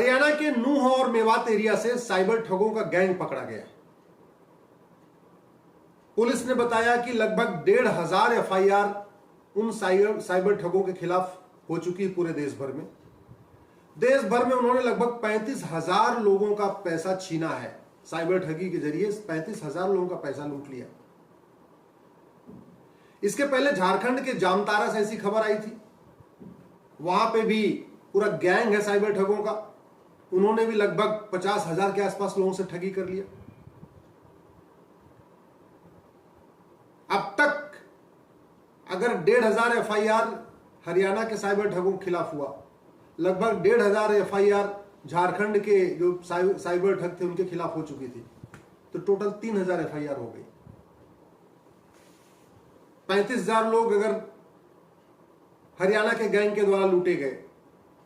हरियाणा के नूह और मेवात एरिया से साइबर ठगों का गैंग पकड़ा गया। पुलिस ने बताया कि लगभग 1,500 एफआईआर उन साइबर ठगों के खिलाफ हो चुकी है पूरे देश भर में। देश भर में उन्होंने लगभग 35,000 लोगों का पैसा छीना है। साइबर ठगी के जरिए 35,000 लोगों का पैसा लूट लिया। इसके पहले झारखंड के जामतारा से ऐसी खबर आई थी, वहां पे भी पूरा गैंग है साइबर ठगों का। उन्होंने भी लगभग 50,000 के आसपास लोगों से ठगी कर लिया। अब तक अगर 1,500 एफआईआर हरियाणा के साइबर ठगों के खिलाफ हुआ, लगभग 1,500 एफआईआर झारखंड के जो साइबर ठग थे उनके खिलाफ हो चुकी थी, तो टोटल 3,000 एफआईआर हो गई। 35,000 लोग अगर हरियाणा के गैंग के द्वारा लूटे गए,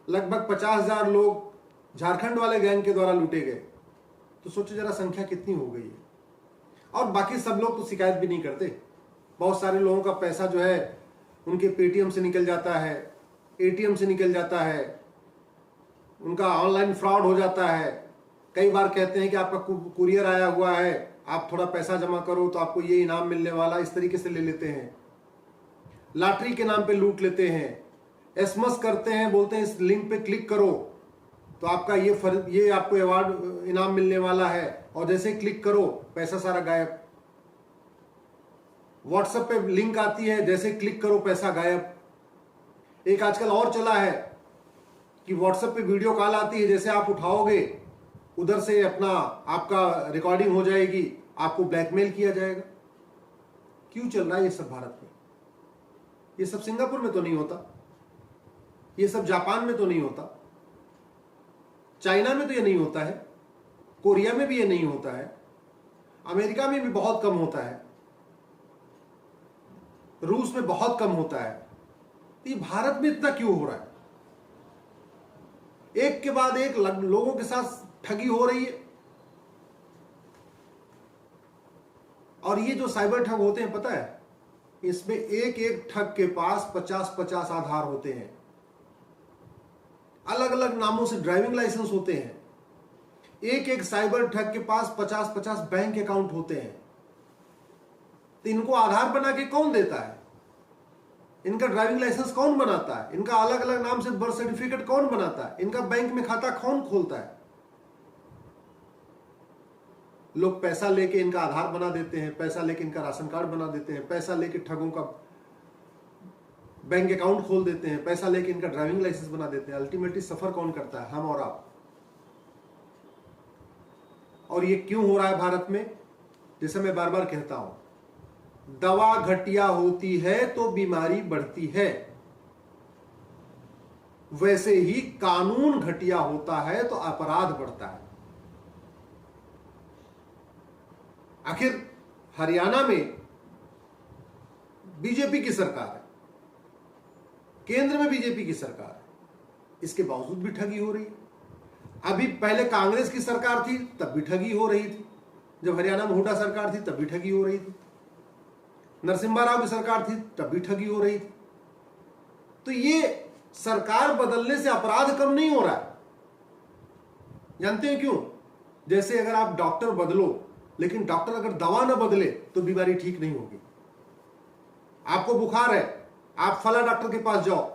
लगभग 50,000 लोग झारखंड वाले गैंग के द्वारा लूटे गए, तो सोचो जरा संख्या कितनी हो गई है। और बाकी सब लोग तो शिकायत भी नहीं करते। बहुत सारे लोगों का पैसा जो है उनके पेटीएम से निकल जाता है, एटीएम से निकल जाता है, उनका ऑनलाइन फ्रॉड हो जाता है। कई बार कहते हैं कि आपका कुरियर आया हुआ है, आप थोड़ा पैसा जमा करो तो आपको ये इनाम मिलने वाला, इस तरीके से ले लेते हैं। लॉटरी के नाम पे लूट लेते हैं, एसएमएस करते हैं, बोलते हैं इस लिंक पे क्लिक करो तो आपका ये आपको अवार्ड इनाम मिलने वाला है, और जैसे ही क्लिक करो पैसा सारा गायब। व्हाट्सएप पे लिंक आती है, जैसे क्लिक करो पैसा गायब। एक आजकल और चला है कि व्हाट्सएप पे वीडियो कॉल आती है, जैसे आप उठाओगे उधर से अपना आपका रिकॉर्डिंग हो जाएगी, आपको ब्लैकमेल किया जाएगा। क्यों चल रहा है ये सब भारत में? ये सब सिंगापुर में तो नहीं होता, ये सब जापान में तो नहीं होता, चाइना में तो ये नहीं होता है, कोरिया में भी ये नहीं होता है, अमेरिका में भी बहुत कम होता है, रूस में बहुत कम होता है। तो ये भारत में इतना क्यों हो रहा है? एक के बाद एक लोगों के साथ ठगी हो रही है। और ये जो साइबर ठग होते हैं, पता है, इसमें एक एक ठग के पास 50-50 आधार होते हैं। अलग अलग नामों से ड्राइविंग लाइसेंस होते हैं। एक एक साइबर ठग के पास 50-50 बैंक अकाउंट होते हैं। तो इनको आधार बना के कौन देता है? इनका ड्राइविंग लाइसेंस कौन बनाता है? इनका अलग अलग नाम से बर्थ सर्टिफिकेट कौन बनाता है? इनका बैंक में खाता कौन खोलता है? लोग पैसा लेके इनका आधार बना देते हैं, पैसा लेके इनका राशन कार्ड बना देते हैं, पैसा लेके ठगों का बैंक अकाउंट खोल देते हैं, पैसा लेके इनका ड्राइविंग लाइसेंस बना देते हैं। अल्टीमेटली सफर कौन करता है? हम और आप। और ये क्यों हो रहा है भारत में? जैसे मैं बार बार कहता हूं, दवा घटिया होती है तो बीमारी बढ़ती है, वैसे ही कानून घटिया होता है तो अपराध बढ़ता है। आखिर हरियाणा में बीजेपी की सरकार है, केंद्र में बीजेपी की सरकार है, इसके बावजूद भी ठगी हो रही है। अभी पहले कांग्रेस की सरकार थी तब भी ठगी हो रही थी, जब हरियाणा में हुड्डा सरकार थी तब भी ठगी हो रही थी, नरसिम्हा राव की सरकार थी तब भी ठगी हो रही थी। तो ये सरकार बदलने से अपराध कम नहीं हो रहा है। जानते हैं क्यों? जैसे अगर आप डॉक्टर बदलो, लेकिन डॉक्टर अगर दवा ना बदले तो बीमारी ठीक नहीं होगी। आपको बुखार है, आप फला डॉक्टर के पास जाओ,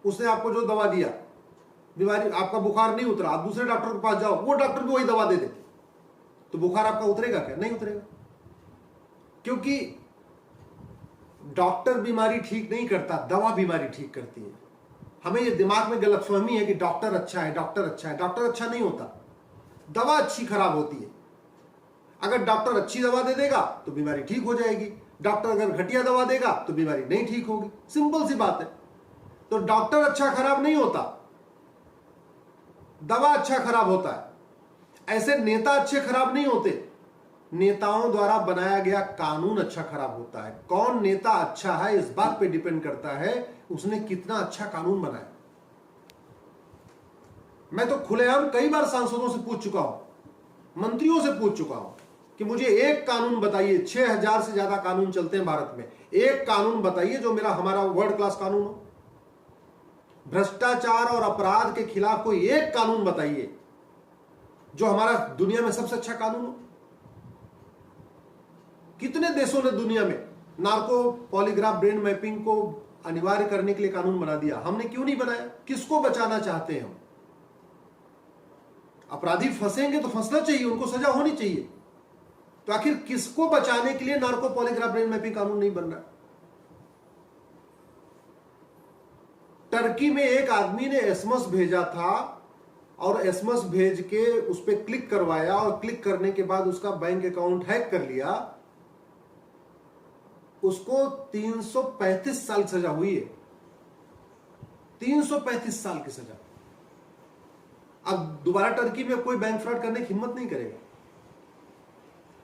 उसने आपको जो दवा दिया, बीमारी आपका बुखार नहीं उतरा, आप दूसरे डॉक्टर के पास जाओ, वो डॉक्टर भी वही दवा दे दे, तो बुखार आपका उतरेगा क्या? नहीं उतरेगा। क्योंकि डॉक्टर बीमारी ठीक नहीं करता, दवा बीमारी ठीक करती है। हमें ये दिमाग में गलतफहमी है कि डॉक्टर अच्छा है, डॉक्टर अच्छा है। डॉक्टर अच्छा नहीं होता, दवा अच्छी खराब होती है। अगर डॉक्टर अच्छी दवा दे देगा तो बीमारी ठीक हो जाएगी, डॉक्टर अगर घटिया दवा देगा तो बीमारी नहीं ठीक होगी। सिंपल सी बात है। तो डॉक्टर अच्छा खराब नहीं होता, दवा अच्छा खराब होता है। ऐसे नेता अच्छे खराब नहीं होते, नेताओं द्वारा बनाया गया कानून अच्छा खराब होता है। कौन नेता अच्छा है इस बात पे डिपेंड करता है उसने कितना अच्छा कानून बनाया। मैं तो खुलेआम कई बार सांसदों से पूछ चुका हूं, मंत्रियों से पूछ चुका हूं कि मुझे एक कानून बताइए, 6,000 से ज्यादा कानून चलते हैं भारत में, एक कानून बताइए जो हमारा वर्ल्ड क्लास कानून हो, भ्रष्टाचार और अपराध के खिलाफ कोई एक कानून बताइए जो हमारा दुनिया में सबसे अच्छा कानून हो। कितने देशों ने दुनिया में नार्को पॉलीग्राफ ब्रेन मैपिंग को अनिवार्य करने के लिए कानून बना दिया, हमने क्यों नहीं बनाया? किसको बचाना चाहते हैं हम? अपराधी फंसेंगे तो फंसना चाहिए, उनको सजा होनी चाहिए। तो आखिर किसको बचाने के लिए नार्को पॉलीग्राफ ब्रेन मैपिंग कानून नहीं बन रहा? टर्की में एक आदमी ने एसएमएस भेजा था और एसएमएस भेज के उस पर क्लिक करवाया और क्लिक करने के बाद उसका बैंक अकाउंट हैक कर लिया। उसको 335 साल सजा हुई है, 335 साल की सजा। अब दोबारा टर्की में कोई बैंक फ्रॉड करने की हिम्मत नहीं करेगा।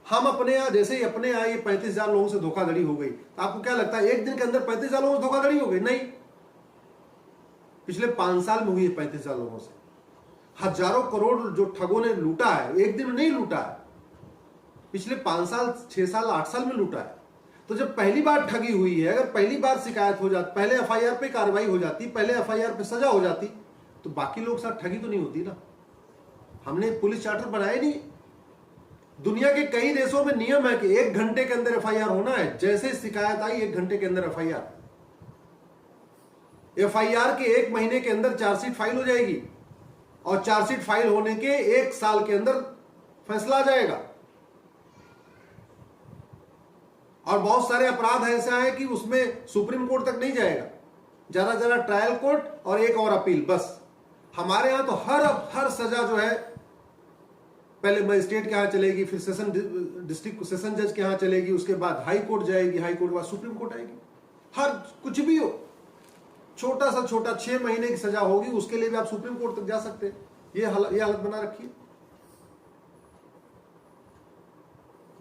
हम अपने यहां जैसे ही अपने यहां ये 35,000 लोगों से धोखाधड़ी हो गई, तो आपको क्या लगता है एक दिन के अंदर 35,000 लोगों से धोखाधड़ी हो गई? नहीं, पिछले 5 साल में हुई है 35,000 लोगों से। हजारों करोड़ जो ठगों ने लूटा है, एक दिन में नहीं लूटा है, पिछले 5 साल 6 साल 8 साल में लूटा है। तो जब पहली बार ठगी हुई है, अगर पहली बार शिकायत हो जाती, पहले एफआईआर पे कार्रवाई हो जाती, पहले एफआईआर पे सजा हो जाती, तो बाकी लोग साथ ठगी तो नहीं होती ना। हमने पुलिस चार्टर बनाया नहीं। दुनिया के कई देशों में नियम है कि 1 घंटे के अंदर एफआईआर होना है। जैसे शिकायत आई 1 घंटे के अंदर एफआईआर के 1 महीने के अंदर चार्जशीट फाइल हो जाएगी और चार्जशीट फाइल होने के 1 साल के अंदर फैसला आ जाएगा। और बहुत सारे अपराध ऐसा है कि उसमें सुप्रीम कोर्ट तक नहीं जाएगा, ज्यादा ट्रायल कोर्ट और एक और अपील, बस। हमारे यहां तो हर सजा जो है पहले मजिस्ट्रेट के यहां चलेगी, फिर डिस्ट्रिक्ट सेशन जज के यहां चलेगी, उसके बाद हाई कोर्ट जाएगी, हाई कोर्ट के बाद सुप्रीम कोर्ट आएगी। हर कुछ भी हो, छोटा सा छोटा 6 महीने की सजा होगी, उसके लिए भी आप सुप्रीम कोर्ट तक जा सकते हैं। ये हालत बना रखी है।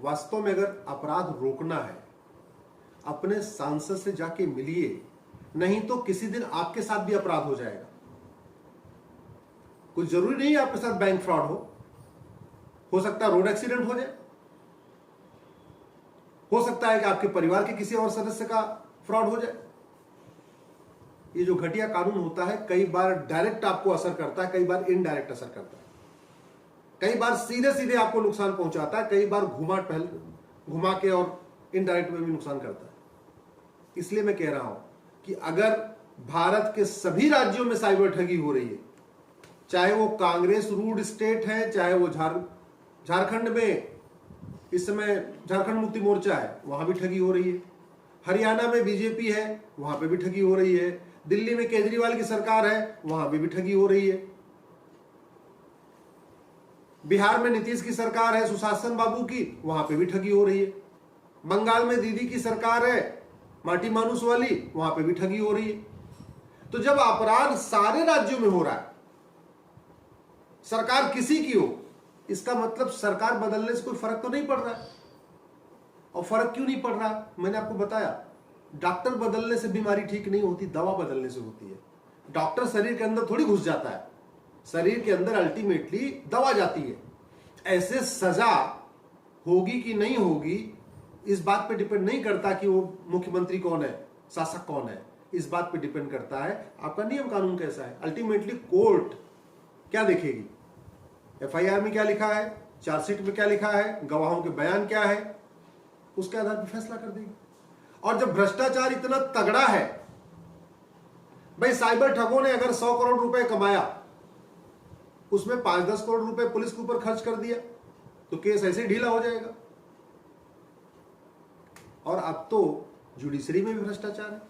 वास्तव में अगर अपराध रोकना है, अपने सांसद से जाके मिलिए, नहीं तो किसी दिन आपके साथ भी अपराध हो जाएगा। कुछ जरूरी नहीं है आपके साथ बैंक फ्रॉड हो सकता है रोड एक्सीडेंट हो जाए, हो सकता है कि आपके परिवार के किसी और सदस्य का फ्रॉड हो जाए। ये जो घटिया कानून होता है, कई बार डायरेक्ट आपको असर करता है, कई बार इनडायरेक्ट असर करता है, कई बार सीधे सीधे आपको नुकसान पहुंचाता है, कई बार घुमा के और इनडायरेक्ट में भी नुकसान करता है। इसलिए मैं कह रहा हूं कि अगर भारत के सभी राज्यों में साइबर ठगी हो रही है, चाहे वो कांग्रेस रूल्ड स्टेट है, चाहे वो झारखंड में इस समय झारखंड मुक्ति मोर्चा है, वहां भी ठगी हो रही है, हरियाणा में बीजेपी है, वहां पे भी ठगी हो रही है, दिल्ली में केजरीवाल की सरकार है, वहां पे भी ठगी हो रही है, बिहार में नीतीश की सरकार है, सुशासन बाबू की, वहां पे भी ठगी हो रही है, बंगाल में दीदी की सरकार है, माटी मानुस वाली, वहां पे भी ठगी हो रही है। तो जब अपराध सारे राज्यों में हो रहा है, सरकार किसी की हो, इसका मतलब सरकार बदलने से कोई फर्क तो नहीं पड़ रहा है। और फर्क क्यों नहीं पड़ रहा? मैंने आपको बताया, डॉक्टर बदलने से बीमारी ठीक नहीं होती, दवा बदलने से होती है। डॉक्टर शरीर के अंदर थोड़ी घुस जाता है, शरीर के अंदर अल्टीमेटली दवा जाती है। ऐसे सजा होगी कि नहीं होगी, इस बात पे डिपेंड नहीं करता कि वो मुख्यमंत्री कौन है, शासक कौन है। इस बात पे डिपेंड करता है आपका नियम कानून कैसा है। अल्टीमेटली कोर्ट क्या देखेगी, एफआईआर में क्या लिखा है, चार्जशीट में क्या लिखा है, गवाहों के बयान क्या है, उसके आधार पर फैसला कर देगी। और जब भ्रष्टाचार इतना तगड़ा है, भाई साइबर ठगों ने अगर 100 करोड़ रुपए कमाया, उसमें 5-10 करोड़ रुपए पुलिस के ऊपर खर्च कर दिया, तो केस ऐसे ढीला हो जाएगा। और अब तो जुडिशरी में भी भ्रष्टाचार है।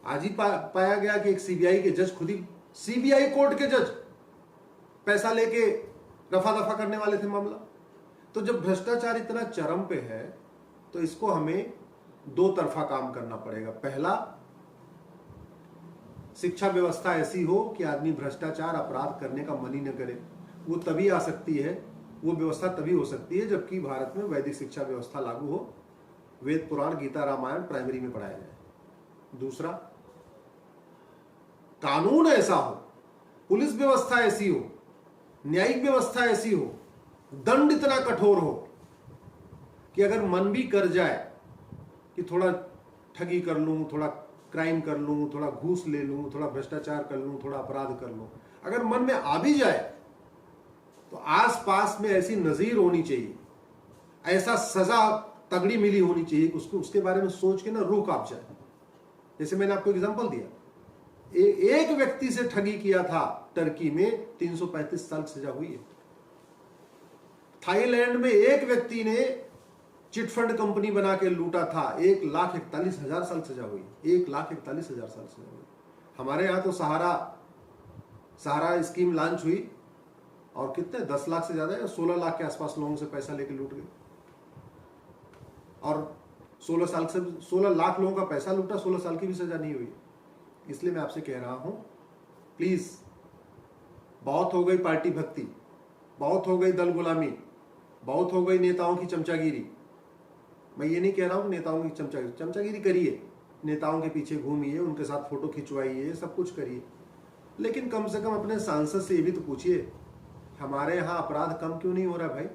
आज ही पाया गया कि एक सीबीआई के जज, खुद ही सीबीआई कोर्ट के जज पैसा लेके रफा दफा करने वाले थे मामला। तो जब भ्रष्टाचार इतना चरम पे है, तो इसको हमें 2 तरफा काम करना पड़ेगा। पहला, शिक्षा व्यवस्था ऐसी हो कि आदमी भ्रष्टाचार अपराध करने का मन ही न करे। वो तभी आ सकती है, वो व्यवस्था तभी हो सकती है जबकि भारत में वैदिक शिक्षा व्यवस्था लागू हो, वेद पुराण गीता रामायण प्राइमरी में पढ़ाया जाए। दूसरा, कानून ऐसा हो, पुलिस व्यवस्था ऐसी हो, न्यायिक व्यवस्था ऐसी हो, दंड इतना कठोर हो कि अगर मन भी कर जाए कि थोड़ा ठगी कर लूं, थोड़ा क्राइम कर लूं, थोड़ा घूस ले लूं, थोड़ा भ्रष्टाचार कर लूं, थोड़ा अपराध कर लूं, अगर मन में आ भी जाए तो आसपास में ऐसी नजीर होनी चाहिए, ऐसा सजा तगड़ी मिली होनी चाहिए कि उसको उसके बारे में सोच के ना रूह कांप जाए। जैसे मैंने आपको एग्जांपल दिया, एक व्यक्ति से ठगी किया था टर्की में, 335 साल सजा हुई है। थाईलैंड में एक व्यक्ति ने चिटफंड कंपनी बना के लूटा था, 1,41,000 साल सजा हुई, 1,41,000 साल सजा हुई। हमारे यहां तो सहारा स्कीम लॉन्च हुई और कितने 10 लाख से ज्यादा या 16 लाख के आसपास लोगों से पैसा लेके लूट गए, और 16 लाख लोगों का पैसा लूटा, 16 साल की भी सजा नहीं हुई। इसलिए मैं आपसे कह रहा हूं, प्लीज, बहुत हो गई पार्टी भक्ति, बहुत हो गई दल गुलामी, बहुत हो गई नेताओं की चमचागिरी। मैं ये नहीं कह रहा हूं नेताओं की चमचागिरी करिए, नेताओं के पीछे घूमिए, उनके साथ फोटो खिंचवाइए, सब कुछ करिए, लेकिन कम से कम अपने सांसद से ये भी तो पूछिए, हमारे यहां अपराध कम क्यों नहीं हो रहा भाई?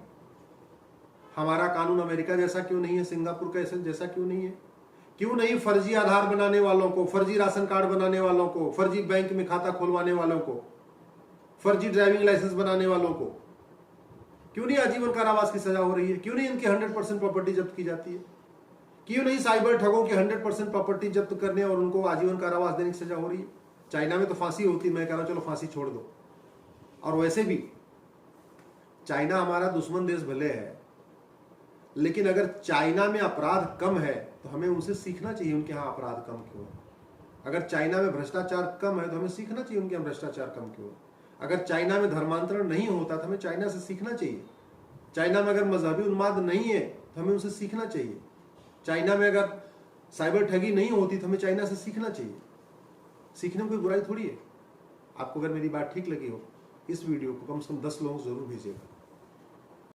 हमारा कानून अमेरिका जैसा क्यों नहीं है, सिंगापुर का जैसा क्यों नहीं है? क्यों नहीं फर्जी आधार बनाने वालों को, फर्जी राशन कार्ड बनाने वालों को, फर्जी बैंक में खाता खुलवाने वालों को, फर्जी ड्राइविंग लाइसेंस बनाने वालों को क्यों नहीं आजीवन कारावास की सजा हो रही है? क्यों नहीं इनकी 100% प्रॉपर्टी जब्त की जाती है? क्यों नहीं साइबर ठगों की 100% प्रॉपर्टी जब्त करने और उनको आजीवन कारावास देने की सजा हो रही है? चाइना में तो फांसी होती है, मैं कह रहा हूं चलो फांसी छोड़ दो। और वैसे भी चाइना हमारा दुश्मन देश भले है, लेकिन अगर चाइना में अपराध कम है तो हमें उनसे सीखना चाहिए उनके यहाँ अपराध कम क्यों है। अगर चाइना में भ्रष्टाचार कम है तो हमें सीखना चाहिए उनके यहाँ भ्रष्टाचार कम क्यों है। अगर चाइना में धर्मांतरण नहीं होता तो हमें चाइना से सीखना चाहिए। चाइना में अगर मजहबी उन्माद नहीं है तो हमें उनसे सीखना चाहिए। चाइना में अगर साइबर ठगी नहीं होती तो हमें चाइना से सीखना चाहिए। सीखने में कोई बुराई थोड़ी है। आपको अगर मेरी बात ठीक लगी हो, इस वीडियो को कम से कम 10 लोगों को जरूर भेजिएगा।